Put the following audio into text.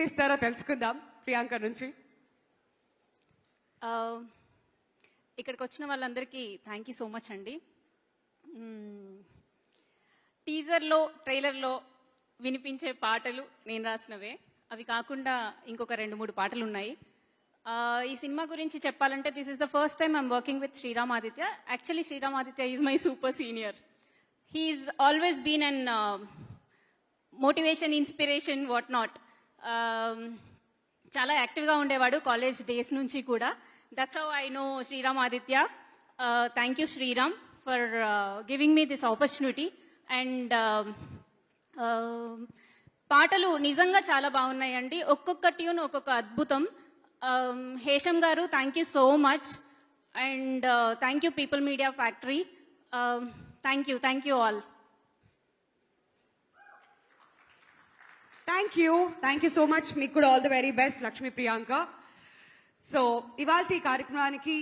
ఇస్తారో తెలుసుకుందాం ప్రియాంక నుంచి. ఇక్కడికి వచ్చిన వాళ్ళందరికీ థ్యాంక్ యూ సో మచ్ అండి. టీజర్లో ట్రైలర్లో వినిపించే పాటలు నేను రాసినవే. అవి కాకుండా ఇంకొక 2-3 పాటలు ఉన్నాయి. ఈ సినిమా గురించి చెప్పాలంటే this is the first time I'm working with Sriram Aditya. Actually Sriram Aditya is my super senior. He's always been an motivation, inspiration, what not. చాలా యాక్టివ్గా ఉండేవాడు కాలేజ్ డేస్ నుంచి కూడా. That's how I know Sriram Aditya. Thank you Sriram for giving me this opportunity. And పాటలు నిజంగా చాలా బాగున్నాయండి. ఒక్కొక్క ట్యూన్ ఒక్కొక్క అద్భుతం. హేషం గారు thank you so much. And thank you people media factory. Thank you all. Thank you so much. మీకు కూడా all the very best Lakshmi Priyanka. So ఇవాళ ఈ కార్యక్రమానికి